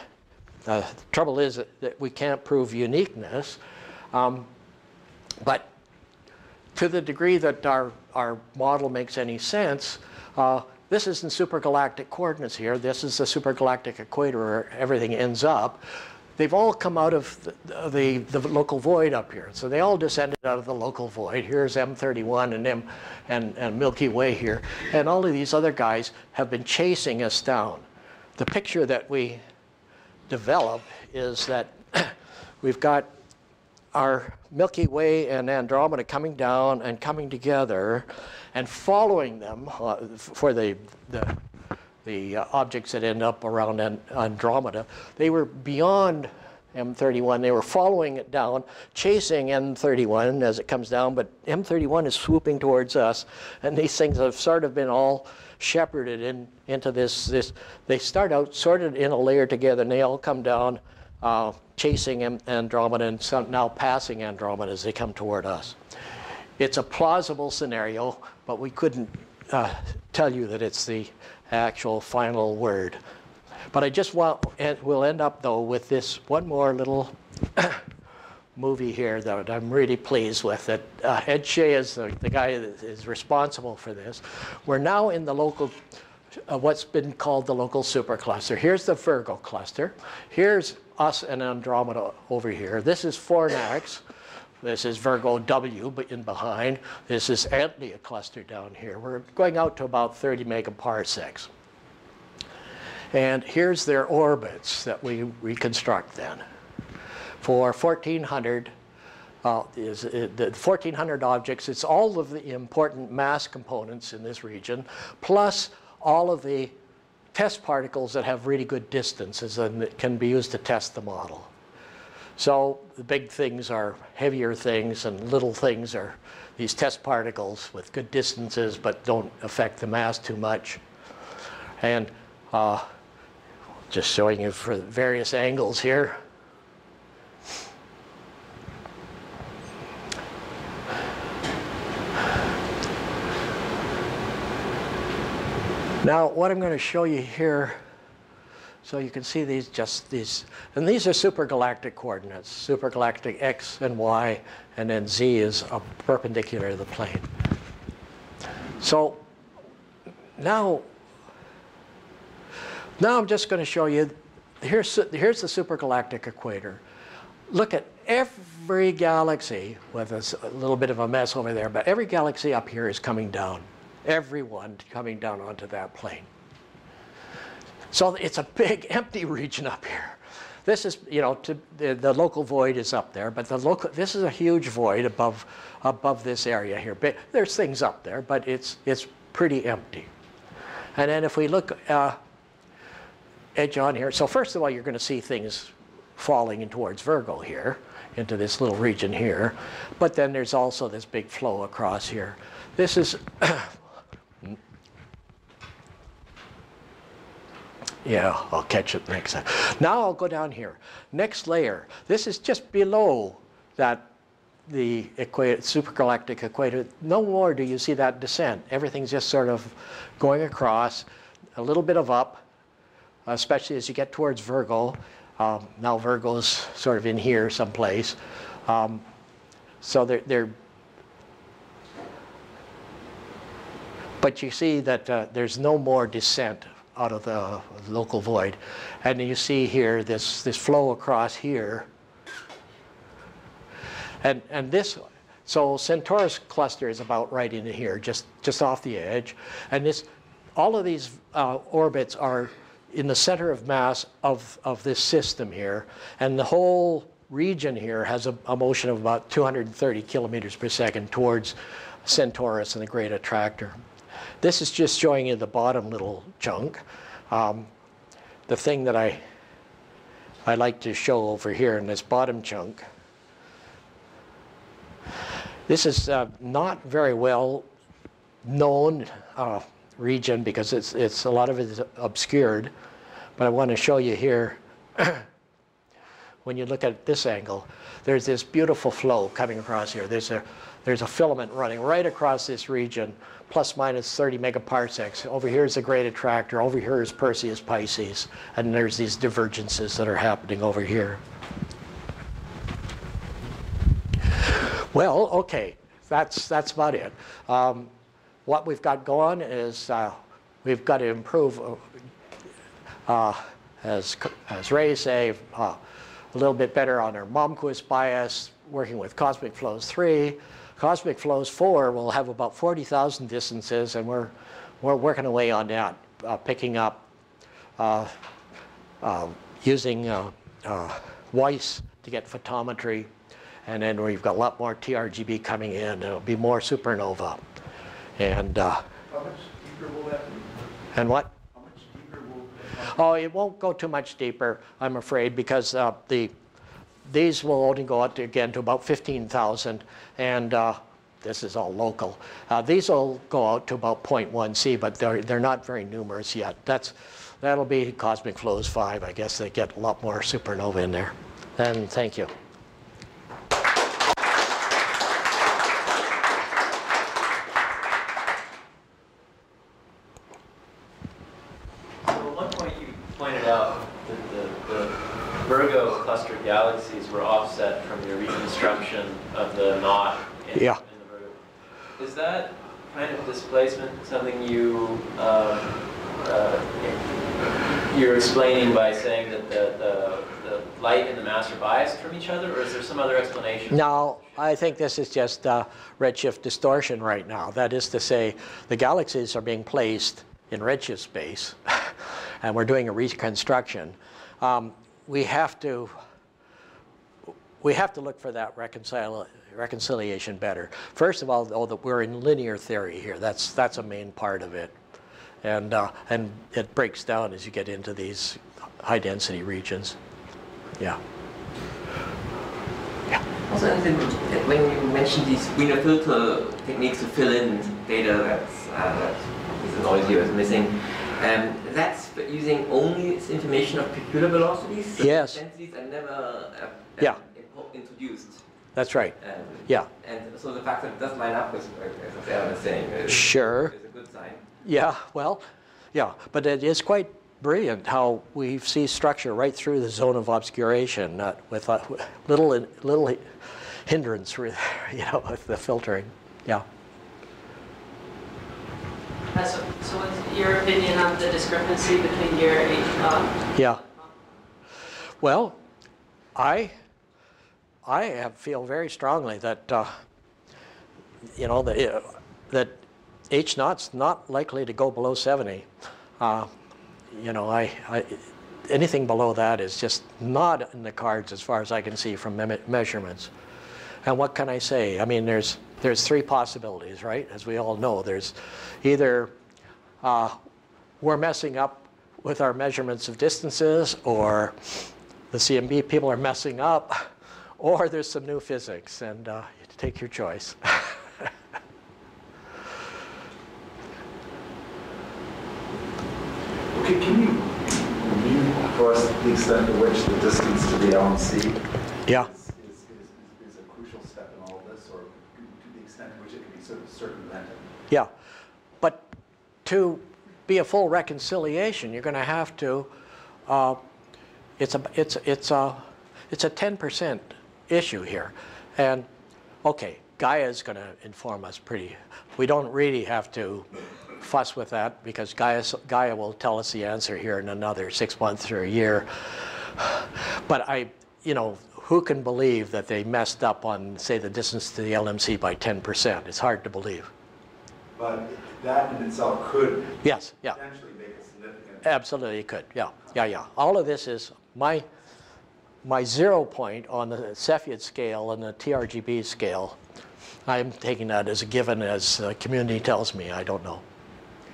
trouble is that we can't prove uniqueness, but to the degree that our model makes any sense, this is in supergalactic coordinates here. This is the supergalactic equator where everything ends up. They've all come out of the local void up here. So they all descended out of the local void. Here's M31 and Milky Way here. And all of these other guys have been chasing us down. The picture that we develop is that we've got our Milky Way and Andromeda coming down and coming together, and following them for the objects that end up around Andromeda. They were beyond M31. They were following it down, chasing M31 as it comes down, but M31 is swooping towards us, and these things have sort of been all shepherded into this. They start out sorted in a layer together, and they all come down chasing Andromeda, and now passing Andromeda as they come toward us. It's a plausible scenario, but we couldn't tell you that it's the actual final word. But I just we'll end up though with this one more little movie here that I'm really pleased with. That Ed Shea is the guy that is responsible for this. We're now in the local, what's been called the local supercluster. Here's the Virgo cluster. Here's us and Andromeda over here. This is Fornax. This is Virgo W in behind. This is Antlia cluster down here. We're going out to about 30 megaparsecs. And here's their orbits that we reconstruct then. For 1,400, the 1,400 objects, it's all of the important mass components in this region, plus all of the test particles that have really good distances and that can be used to test the model. So the big things are heavier things, and little things are these test particles with good distances but don't affect the mass too much. And just showing you for various angles here. Now, what I'm going to show you here, so you can see these, and these are supergalactic coordinates, supergalactic X and Y, and then Z is perpendicular to the plane. So now I'm just going to show you, here's the supergalactic equator. Look at every galaxy, with a little bit of a mess over there, but every galaxy up here is coming down. Everyone coming down onto that plane. So it's a big empty region up here. This is, the local void is up there, but this is a huge void above this area here. But there's things up there, but it's pretty empty. And then if we look, edge on here. So first of all, you're going to see things falling in towards Virgo here, into this little region here. But then there's also this big flow across here. This is, yeah, I'll catch it next time. Now I'll go down here. Next layer. This is just below that, the supergalactic equator. No more do you see that descent. Everything's just sort of going across, a little bit of up, especially as you get towards Virgo. Now Virgo's sort of in here someplace. So they're but you see that there's no more descent out of the local void. And you see here this flow across here. And this, so Centaurus cluster is about right in here, just off the edge. And this, all of these orbits are in the center of mass of this system here. And the whole region here has a motion of about 230 kilometers per second towards Centaurus and the Great Attractor. This is just showing you the bottom little chunk. The thing that I like to show over here in this bottom chunk, this is not very well known region because it's a lot of it is obscured, but I want to show you here. When you look at this angle, there's this beautiful flow coming across here. There's a filament running right across this region, plus minus 30 megaparsecs. Over here is the Great Attractor. Over here is Perseus Pisces, and there's these divergences that are happening over here. Well, okay, that's about it. What we've got going is we've got to improve, as Ray say, a little bit better on our Malmquist bias, working with Cosmicflows 3. Cosmicflows 4 will have about 40,000 distances, and we're working away on that, picking up using WISE to get photometry. And then we've got a lot more TRGB coming in. It'll be more supernova. And How much deeper will that be? and what? How much deeper will that Oh, it won't go too much deeper, I'm afraid, because these will only go out to, again, to about 15,000, and this is all local. These will go out to about 0.1 C, but they're not very numerous yet. That'll be Cosmicflows 5. I guess they get a lot more supernova in there. And thank you. Virgo cluster galaxies were offset from your reconstruction of the knot in the Virgo. Is that kind of displacement something you're explaining by saying that the light and the mass are biased from each other, or is there some other explanation? No, I think this is just redshift distortion right now. That is to say, the galaxies are being placed in redshift space, and we're doing a reconstruction. We have to look for that reconciliation better. First of all, we're in linear theory here. That's a main part of it, and it breaks down as you get into these high density regions. Yeah. Yeah. Also, when you mentioned these window filter techniques to fill in data that is noisy or is missing. That's using only this information of peculiar velocities? Yes. Densities are never introduced. That's right. Yeah. And so the fact that it does line up with, as I was saying, is a good sign. Yeah, well, yeah. But it is quite brilliant how we see structure right through the zone of obscuration with little hindrance, with the filtering. Yeah. So what's your opinion on the discrepancy between your H-naught? Yeah. Well, I feel very strongly that that H-naught's not likely to go below 70. Anything below that is just not in the cards as far as I can see from measurements. And what can I say? I mean, there's three possibilities, right? As we all know, there's either we're messing up with our measurements of distances, or the CMB people are messing up, or there's some new physics, and you take your choice. Okay, can you review for us the extent to which the distance to the LMC Yeah. is a crucial step in all of this, or to the extent to which it can be sort of circumvented? Yeah, but to be a full reconciliation, you're going to have to. It's a 10% issue here, and okay, Gaia is going to inform us pretty. We don't really have to fuss with that because Gaia will tell us the answer here in another 6 months or a year. But who can believe that they messed up on, say, the distance to the LMC by 10%? It's hard to believe. But that in itself could Yes, yeah. potentially make a significant... Absolutely, it could. Yeah. All of this is my 0 point on the Cepheid scale and the TRGB scale. I'm taking that as a given, as the community tells me. I don't know.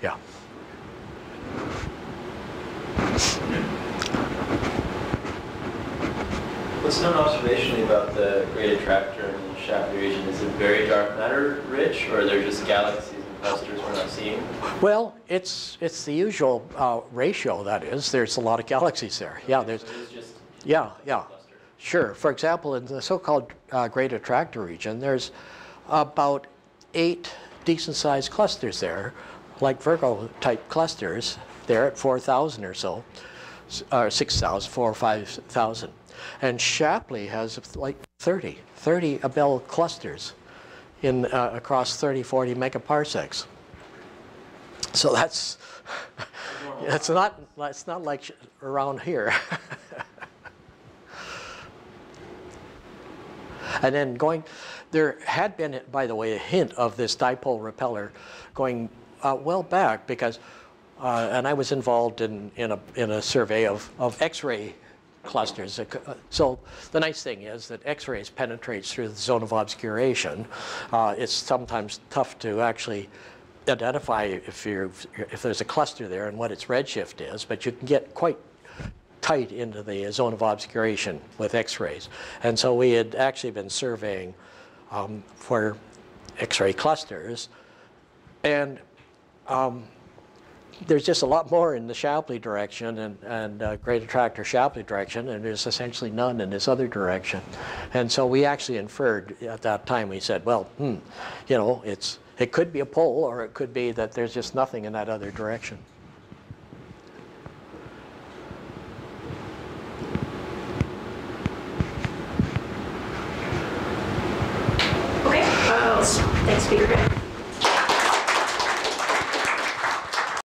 Yeah. What's known observationally about the great attractor in the Shapley region? Is it very dark matter rich, or are there just galaxies and clusters we're not seeing? Well, it's the usual ratio. That is, there's a lot of galaxies there. Yeah, there's. So it's just Yeah. cluster. Sure. For example, in the so-called great attractor region, there's about 8 decent-sized clusters there, like Virgo-type clusters there at 4,000 or so, or 6,000, 4,000 or 5,000. And Shapley has like 30 Abell clusters in across 30, 40 megaparsecs. So that's it's not like around here. And then there had been, by the way, a hint of this dipole repeller going well back, because, and I was involved in a survey of X-ray clusters. So the nice thing is that X-rays penetrates through the zone of obscuration. It's sometimes tough to actually identify if there's a cluster there and what its redshift is, but you can get quite tight into the zone of obscuration with X-rays. And so we had actually been surveying for X-ray clusters, and there's just a lot more in the Shapley direction and great attractor Shapley direction, and there's essentially none in this other direction. And so we actually inferred at that time, we said, well, it could be a pole, or it could be that there's just nothing in that other direction. Okay, thanks, Speaker.